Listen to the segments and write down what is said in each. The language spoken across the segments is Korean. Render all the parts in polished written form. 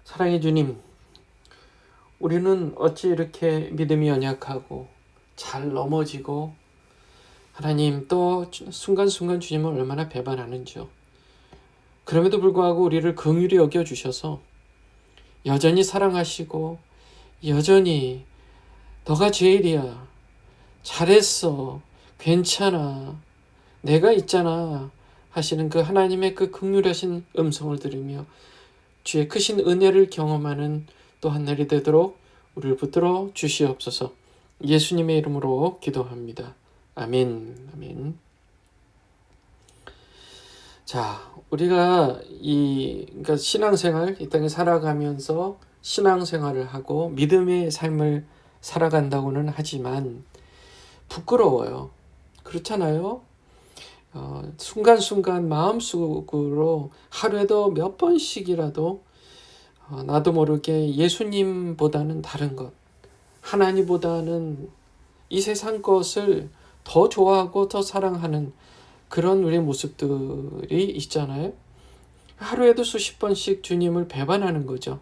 사랑의 주님, 우리는 어찌 이렇게 믿음이 연약하고 잘 넘어지고 하나님 또 순간순간 주님을 얼마나 배반하는지요. 그럼에도 불구하고 우리를 긍휼히 여겨주셔서 여전히 사랑하시고 여전히 너가 제일이야, 잘했어, 괜찮아, 내가 있잖아 하시는 그 하나님의 그 긍휼하신 음성을 들으며 주의 크신 은혜를 경험하는 또 한 날이 되도록 우리를 붙들어 주시옵소서. 예수님의 이름으로 기도합니다. 아멘. 아멘. 자, 우리가 그러니까 신앙생활 이 땅에 살아가면서 신앙생활을 하고 믿음의 삶을 살아간다고는 하지만 부끄러워요. 그렇잖아요. 순간순간 마음속으로 하루에도 몇 번씩이라도 나도 모르게 예수님보다는 다른 것, 하나님보다는 이 세상 것을 더 좋아하고 더 사랑하는 그런 우리의 모습들이 있잖아요. 하루에도 수십 번씩 주님을 배반하는 거죠.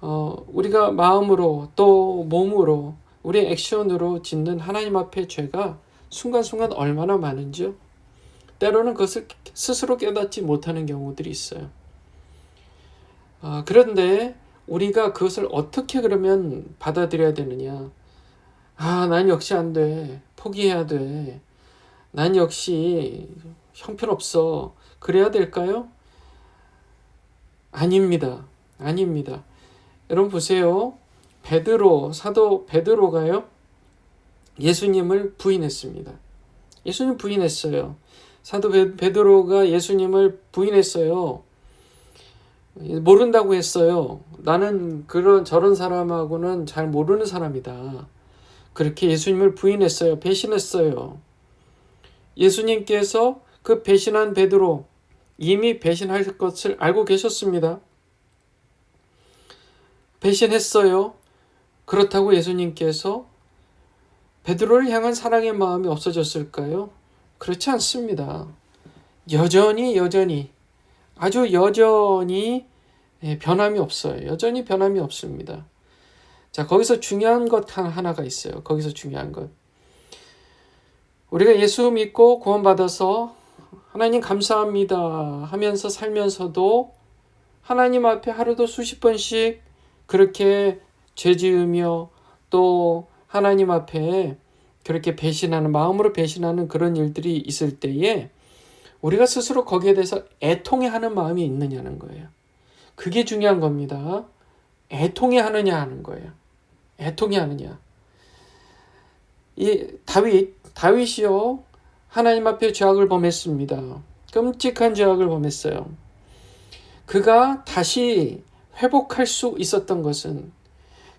우리가 마음으로 또 몸으로 우리의 액션으로 짓는 하나님 앞의 죄가 순간순간 얼마나 많은지요. 때로는 그것을 스스로 깨닫지 못하는 경우들이 있어요. 그런데 우리가 그것을 어떻게 그러면 받아들여야 되느냐. 난 역시 안 돼. 포기해야 돼. 난 역시 형편없어. 그래야 될까요? 아닙니다. 아닙니다. 여러분 보세요. 사도 베드로가요. 예수님을 부인했습니다. 예수님 부인했어요. 사도 베드로가 예수님을 부인했어요. 모른다고 했어요. 나는 저런 사람하고는 잘 모르는 사람이다. 그렇게 예수님을 부인했어요. 배신했어요. 예수님께서 그 배신한 베드로 이미 배신할 것을 알고 계셨습니다. 배신했어요. 그렇다고 예수님께서 베드로를 향한 사랑의 마음이 없어졌을까요? 그렇지 않습니다. 여전히 아주 여전히 변함이 없어요. 여전히 변함이 없습니다. 자, 거기서 중요한 것 하나가 있어요. 거기서 중요한 것. 우리가 예수 믿고 구원받아서 하나님 감사합니다 하면서 살면서도 하나님 앞에 하루도 수십 번씩 그렇게 죄 지으며 또 하나님 앞에 그렇게 마음으로 배신하는 그런 일들이 있을 때에 우리가 스스로 거기에 대해서 애통해하는 마음이 있느냐는 거예요. 그게 중요한 겁니다. 애통해하느냐 하는 거예요. 애통해하느냐. 이 다윗이요. 하나님 앞에 죄악을 범했습니다. 끔찍한 죄악을 범했어요. 그가 다시 회복할 수 있었던 것은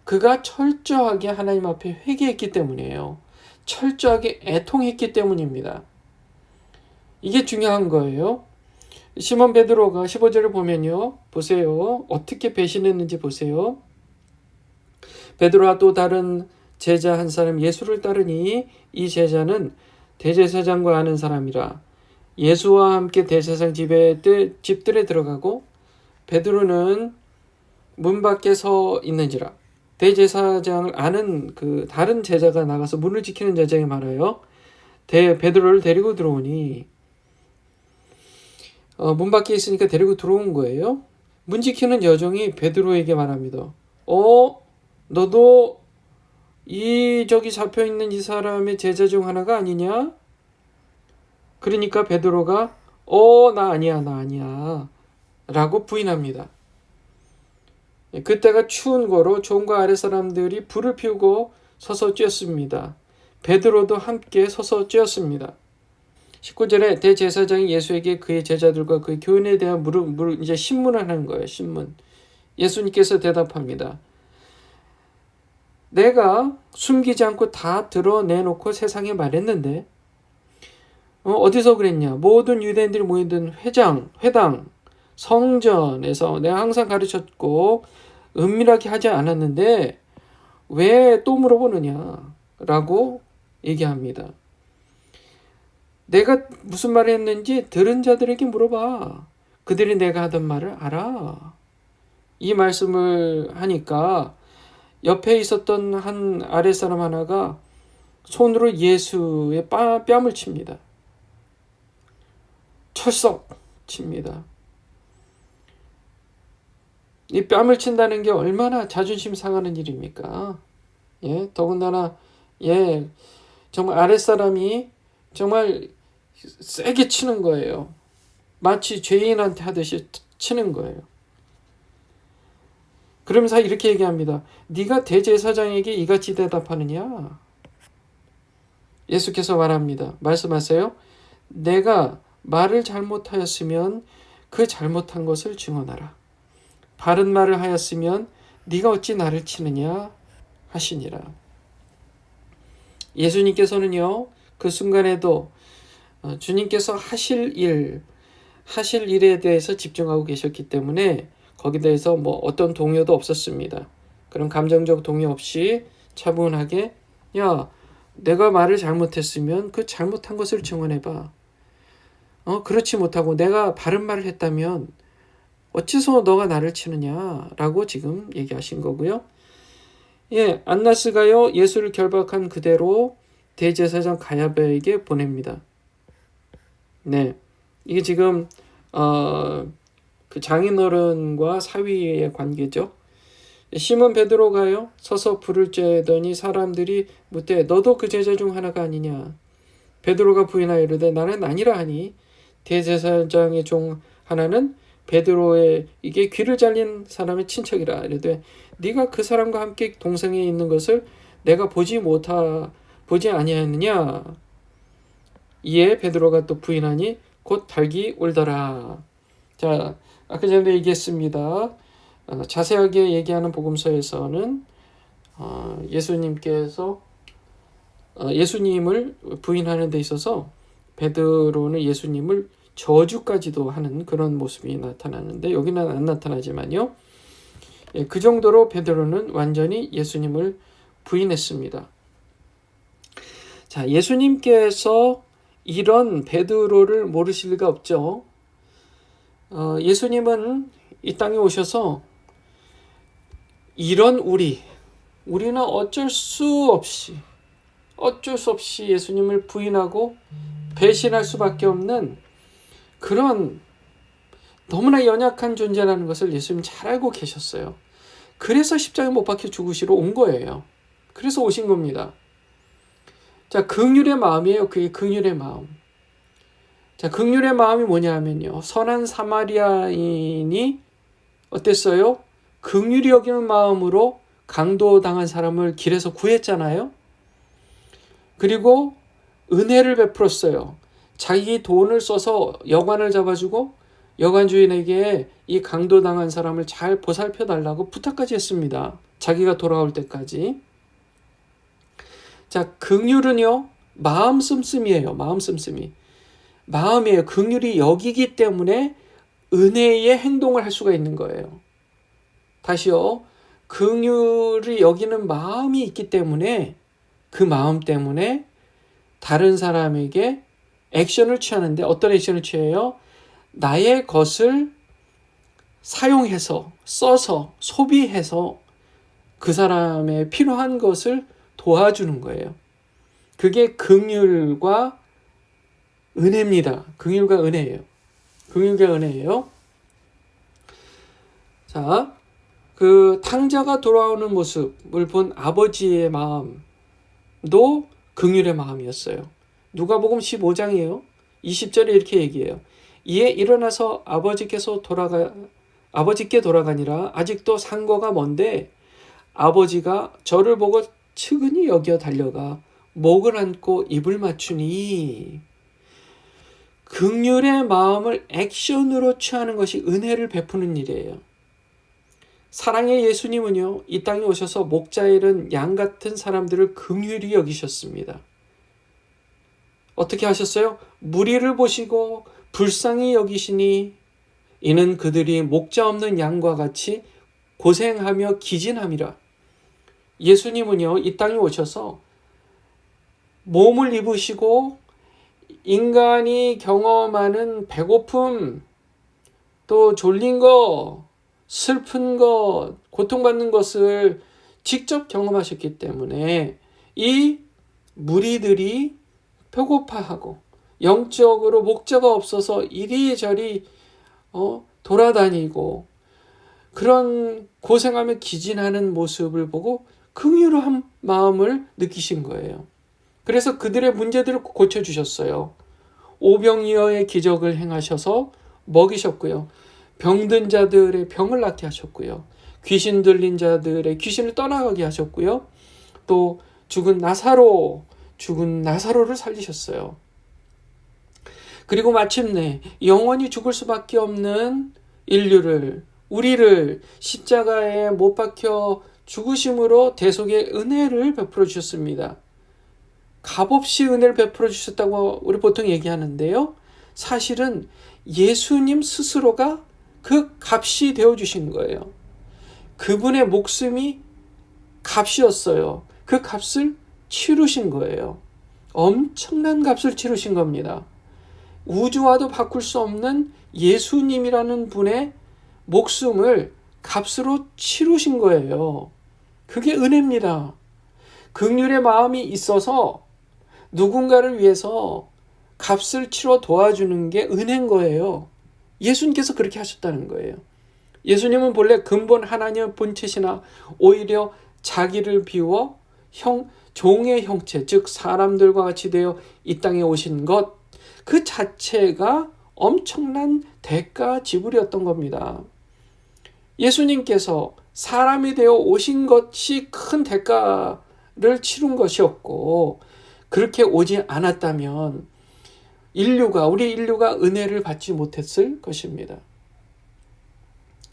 그가 철저하게 하나님 앞에 회개했기 때문이에요. 철저하게 애통했기 때문입니다. 이게 중요한 거예요. 시몬 베드로가 15절을 보면요. 보세요. 어떻게 배신했는지 보세요. 베드로와 또 다른 제자 한 사람 예수를 따르니 이 제자는 대제사장과 아는 사람이라 예수와 함께 대제사장 집들에 들어가고 베드로는 문 밖에 서 있는지라 대제사장을 아는 그 다른 제자가 나가서 문을 지키는 제자에게 말하여 베드로를 데리고 들어오니 문 밖에 있으니까 데리고 들어온 거예요. 문 지키는 여종이 베드로에게 말합니다. 너도 저기 잡혀있는 이 사람의 제자 중 하나가 아니냐? 그러니까 베드로가 나 아니야 라고 부인합니다. 그때가 추운 거로 종과 아랫 사람들이 불을 피우고 서서 쬐었습니다. 베드로도 함께 서서 쬐었습니다. 19절에 대제사장이 예수에게 그의 제자들과 그의 교인에 대한 이제 신문을 하는 거예요. 신문. 예수님께서 대답합니다. 내가 숨기지 않고 다 드러내놓고 세상에 말했는데 어디서 그랬냐? 모든 유대인들이 모이던 회당, 성전에서 내가 항상 가르쳤고 은밀하게 하지 않았는데 왜 또 물어보느냐? 라고 얘기합니다. 내가 무슨 말을 했는지 들은 자들에게 물어봐. 그들이 내가 하던 말을 알아. 이 말씀을 하니까 옆에 있었던 한 아랫사람 하나가 손으로 예수의 뺨을 칩니다. 철썩 칩니다. 이 뺨을 친다는 게 얼마나 자존심 상하는 일입니까? 예, 더군다나 정말 아랫사람이 정말 세게 치는 거예요. 마치 죄인한테 하듯이 치는 거예요. 그러면서 이렇게 얘기합니다. 네가 대제사장에게 이같이 대답하느냐? 예수께서 말씀하세요. 내가 말을 잘못하였으면 그 잘못한 것을 증언하라. 바른 말을 하였으면 네가 어찌 나를 치느냐 하시니라. 예수님께서는요, 그 순간에도 주님께서 하실 일에 대해서 집중하고 계셨기 때문에 거기에 대해서 어떤 동요도 없었습니다. 그런 감정적 동요 없이 차분하게, 야, 내가 말을 잘못했으면 그 잘못한 것을 증언해봐. 그렇지 못하고 내가 바른 말을 했다면 어째서 너가 나를 치느냐라고 지금 얘기하신 거고요. 예, 안나스가요, 예수를 결박한 그대로 대제사장 가야바에게 보냅니다. 네, 이게 지금 그 장인어른과 사위의 관계죠. 시몬 베드로가요, 서서 불을 쬐더니 사람들이 묻되 너도 그 제자 중 하나가 아니냐. 베드로가 부인하여 이르되 나는 아니라 하니 대제사장의 종 하나는 베드로의 이게 귀를 잘린 사람의 친척이라. 이르되 네가 그 사람과 함께 동성에 있는 것을 내가 보지 아니하느냐. 이에 베드로가 또 부인하니 곧 닭이 울더라. 자, 아까 전에 얘기했습니다. 자세하게 얘기하는 복음서에서는 예수님께서 예수님을 부인하는 데 있어서 베드로는 예수님을 저주까지도 하는 그런 모습이 나타나는데 여기는 안 나타나지만요. 그 정도로 베드로는 완전히 예수님을 부인했습니다. 자, 예수님께서 이런 베드로를 모르실 리가 없죠. 예수님은 이 땅에 오셔서 이런 우리는 어쩔 수 없이 예수님을 부인하고 배신할 수밖에 없는 그런 너무나 연약한 존재라는 것을 예수님 잘 알고 계셨어요. 그래서 십자가에 못 박혀 죽으시러 온 거예요. 그래서 오신 겁니다. 자, 긍휼의 마음이에요. 그게 긍휼의 마음. 자, 긍휼의 마음이 뭐냐면요. 선한 사마리아인이 어땠어요? 긍휼히 여기는 마음으로 강도당한 사람을 길에서 구했잖아요. 그리고 은혜를 베풀었어요. 자기 돈을 써서 여관을 잡아주고 여관 주인에게 이 강도당한 사람을 잘 보살펴 달라고 부탁까지 했습니다. 자기가 돌아올 때까지. 자, 긍휼은요, 마음 씀씀이에요. 마음 씀씀이. 마음이에요. 긍휼이 여기기 때문에 은혜의 행동을 할 수가 있는 거예요. 다시요. 긍휼이 여기는 마음이 있기 때문에 그 마음 때문에 다른 사람에게 액션을 취하는데 어떤 액션을 취해요? 나의 것을 사용해서 써서 소비해서 그 사람의 필요한 것을 도와주는 거예요. 그게 긍휼과 은혜입니다. 긍휼과 은혜예요. 긍휼과 은혜예요. 자, 그 탕자가 돌아오는 모습을 본 아버지의 마음도 긍휼의 마음이었어요. 누가복음 15장이에요. 20절에 이렇게 얘기해요. 이에 일어나서 아버지께 돌아가니라. 아직도 상거가 먼데 아버지가 저를 보고 측은히 여겨 달려가 목을 안고 입을 맞추니. 긍휼의 마음을 액션으로 취하는 것이 은혜를 베푸는 일이에요. 사랑의 예수님은요, 이 땅에 오셔서 목자 잃은 양 같은 사람들을 긍휼히 여기셨습니다. 어떻게 하셨어요? 무리를 보시고 불쌍히 여기시니 이는 그들이 목자 없는 양과 같이 고생하며 기진함이라. 예수님은요, 이 땅에 오셔서 몸을 입으시고 인간이 경험하는 배고픔, 또 졸린 거, 슬픈 것, 고통받는 것을 직접 경험하셨기 때문에 이 무리들이 배고파하고 영적으로 목자가 없어서 이리저리 돌아다니고 그런 고생하며 기진하는 모습을 보고 긍휼한 마음을 느끼신 거예요. 그래서 그들의 문제들을 고쳐주셨어요. 오병이어의 기적을 행하셔서 먹이셨고요. 병든 자들의 병을 낫게 하셨고요. 귀신 들린 자들의 귀신을 떠나가게 하셨고요. 또 죽은 나사로를 살리셨어요. 그리고 마침내 영원히 죽을 수밖에 없는 인류를, 우리를 십자가에 못 박혀 죽으심으로 대속의 은혜를 베풀어 주셨습니다. 값없이 은혜를 베풀어 주셨다고 우리 보통 얘기하는데요. 사실은 예수님 스스로가 그 값이 되어주신 거예요. 그분의 목숨이 값이었어요. 그 값을 치르신 거예요. 엄청난 값을 치르신 겁니다. 우주와도 바꿀 수 없는 예수님이라는 분의 목숨을 값으로 치르신 거예요. 그게 은혜입니다. 긍휼의 마음이 있어서 누군가를 위해서 값을 치러 도와주는 게 은혜인 거예요. 예수님께서 그렇게 하셨다는 거예요. 예수님은 본래 근본 하나님의 본체시나 오히려 자기를 비워 종의 형체, 즉 사람들과 같이 되어 이 땅에 오신 것, 그 자체가 엄청난 대가 지불이었던 겁니다. 예수님께서 사람이 되어 오신 것이 큰 대가를 치른 것이었고, 그렇게 오지 않았다면 우리 인류가 은혜를 받지 못했을 것입니다.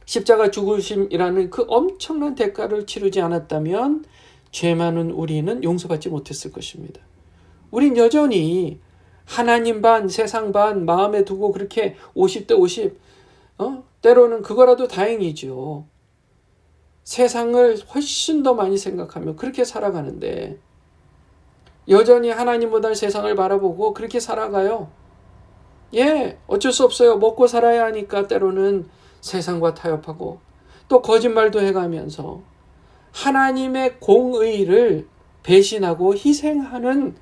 십자가 죽으심이라는 그 엄청난 대가를 치르지 않았다면 죄 많은 우리는 용서받지 못했을 것입니다. 우린 여전히 하나님 반 세상 반 마음에 두고 그렇게 50대 50 때로는 그거라도 다행이죠. 세상을 훨씬 더 많이 생각하며 그렇게 살아가는데 여전히 하나님보다 세상을 바라보고 그렇게 살아가요. 어쩔 수 없어요. 먹고 살아야 하니까 때로는 세상과 타협하고 또 거짓말도 해가면서 하나님의 공의를 배신하고 희생하는,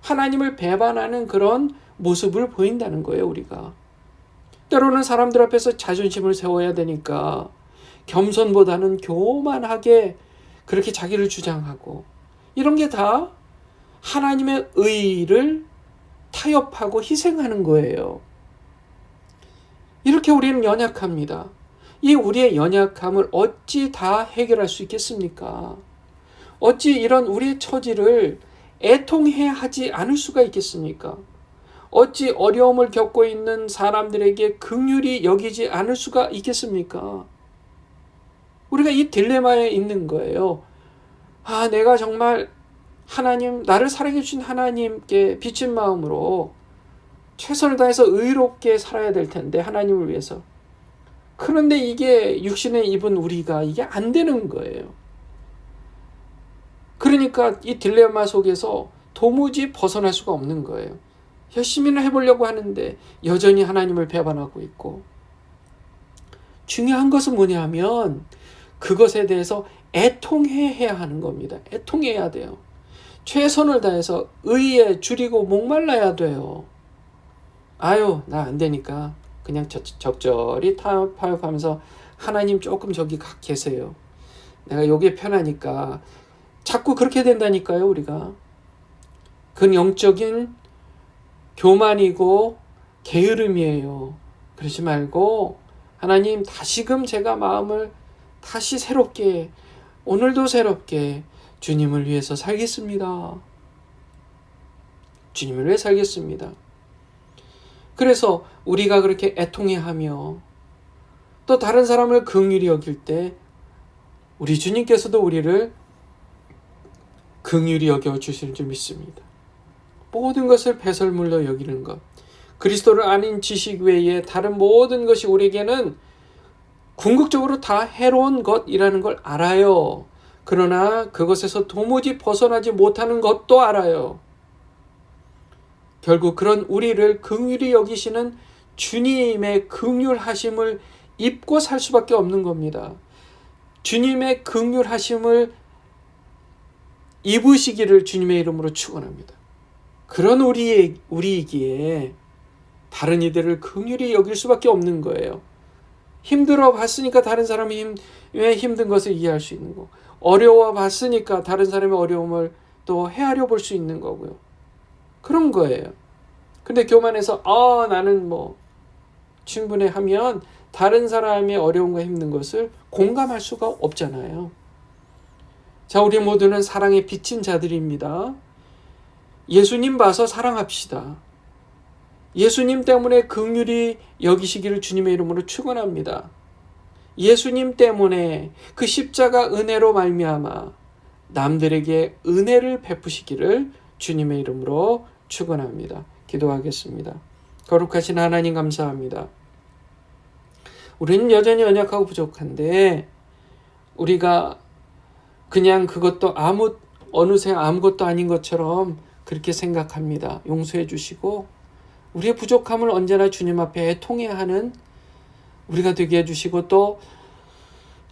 하나님을 배반하는 그런 모습을 보인다는 거예요, 우리가. 때로는 사람들 앞에서 자존심을 세워야 되니까 겸손보다는 교만하게 그렇게 자기를 주장하고, 이런 게 다 하나님의 의를 타협하고 희생하는 거예요. 이렇게 우리는 연약합니다. 이 우리의 연약함을 어찌 다 해결할 수 있겠습니까? 어찌 이런 우리의 처지를 애통해 하지 않을 수가 있겠습니까? 어찌 어려움을 겪고 있는 사람들에게 긍휼히 여기지 않을 수가 있겠습니까? 우리가 이 딜레마에 있는 거예요. 내가 정말 하나님, 나를 사랑해 주신 하나님께 비친 마음으로 최선을 다해서 의롭게 살아야 될 텐데, 하나님을 위해서. 그런데 이게 육신에 입은 우리가 이게 안 되는 거예요. 그러니까 이 딜레마 속에서 도무지 벗어날 수가 없는 거예요. 열심히는 해보려고 하는데 여전히 하나님을 배반하고 있고, 중요한 것은 뭐냐 하면 그것에 대해서 애통해야 하는 겁니다. 애통해야 돼요. 최선을 다해서 의에 줄이고 목말라야 돼요. 나 안 되니까 그냥 적절히 타협하면서 하나님 조금 저기 계세요. 내가 여기에 편하니까. 자꾸 그렇게 된다니까요, 우리가. 그건 영적인 교만이고 게으름이에요. 그러지 말고 하나님, 다시금 제가 마음을 다시 새롭게, 오늘도 새롭게 주님을 위해서 살겠습니다. 주님을 위해 살겠습니다. 그래서 우리가 그렇게 애통해하며 또 다른 사람을 긍휼히 여길 때 우리 주님께서도 우리를 긍휼히 여겨주실 줄 믿습니다. 모든 것을 배설물로 여기는 것, 그리스도를 아는 지식 외에 다른 모든 것이 우리에게는 궁극적으로 다 해로운 것이라는 걸 알아요. 그러나 그것에서 도무지 벗어나지 못하는 것도 알아요. 결국 그런 우리를 긍휼히 여기시는 주님의 긍휼하심을 입고 살 수밖에 없는 겁니다. 주님의 긍휼하심을 입으시기를 주님의 이름으로 축원합니다. 그런 우리이기에 다른 이들을 긍휼히 여길 수밖에 없는 거예요. 힘들어 봤으니까 다른 사람이 왜 힘든 것을 이해할 수 있는 거. 어려워 봤으니까 다른 사람의 어려움을 또 헤아려 볼 수 있는 거고요. 그런 거예요. 근데 교만해서 나는 충분해 하면 다른 사람의 어려움과 힘든 것을 공감할 수가 없잖아요. 자, 우리 모두는 사랑에 비친 자들입니다. 예수님 봐서 사랑합시다. 예수님 때문에 긍휼히 여기시기를 주님의 이름으로 축원합니다. 예수님 때문에 그 십자가 은혜로 말미암아 남들에게 은혜를 베푸시기를 주님의 이름으로 축원합니다. 기도하겠습니다. 거룩하신 하나님 감사합니다. 우리는 여전히 연약하고 부족한데 우리가 그냥 그것도 어느새 아무것도 아닌 것처럼 그렇게 생각합니다. 용서해 주시고 우리의 부족함을 언제나 주님 앞에 애통해야 하는 우리가 되게 해주시고 또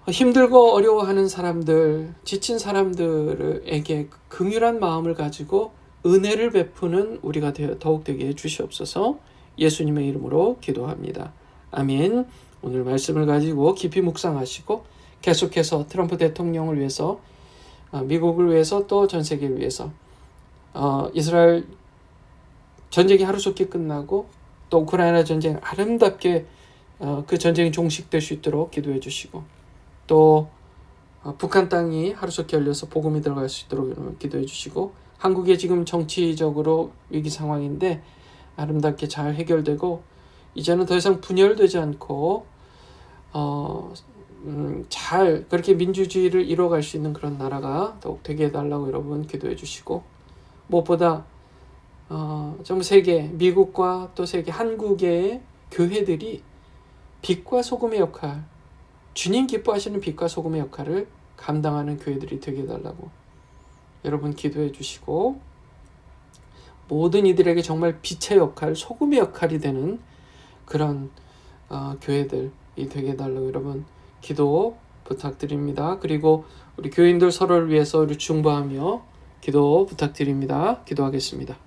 힘들고 어려워하는 사람들, 지친 사람들에게 긍휼한 마음을 가지고 은혜를 베푸는 우리가 더욱 되게 해주시옵소서. 예수님의 이름으로 기도합니다. 아멘. 오늘 말씀을 가지고 깊이 묵상하시고 계속해서 트럼프 대통령을 위해서 미국을 위해서 또 전 세계를 위해서 이스라엘 전쟁이 하루속히 끝나고 또 우크라이나 전쟁 아름답게 그 전쟁이 종식될 수 있도록 기도해 주시고 또 북한 땅이 하루속히 열려서 복음이 들어갈 수 있도록 기도해 주시고 한국에 지금 정치적으로 위기 상황인데 아름답게 잘 해결되고 이제는 더 이상 분열되지 않고 잘 그렇게 민주주의를 이뤄갈 수 있는 그런 나라가 더욱 되게 해달라고 여러분 기도해 주시고 무엇보다 좀 세계 미국과 또 세계 한국의 교회들이 빛과 소금의 역할 주님 기뻐하시는 빛과 소금의 역할을 감당하는 교회들이 되게 해달라고 여러분 기도해 주시고 모든 이들에게 정말 빛의 역할 소금의 역할이 되는 그런 교회들이 되게 해달라고 여러분 기도 부탁드립니다. 그리고 우리 교인들 서로를 위해서 우리 중보하며 기도 부탁드립니다. 기도하겠습니다.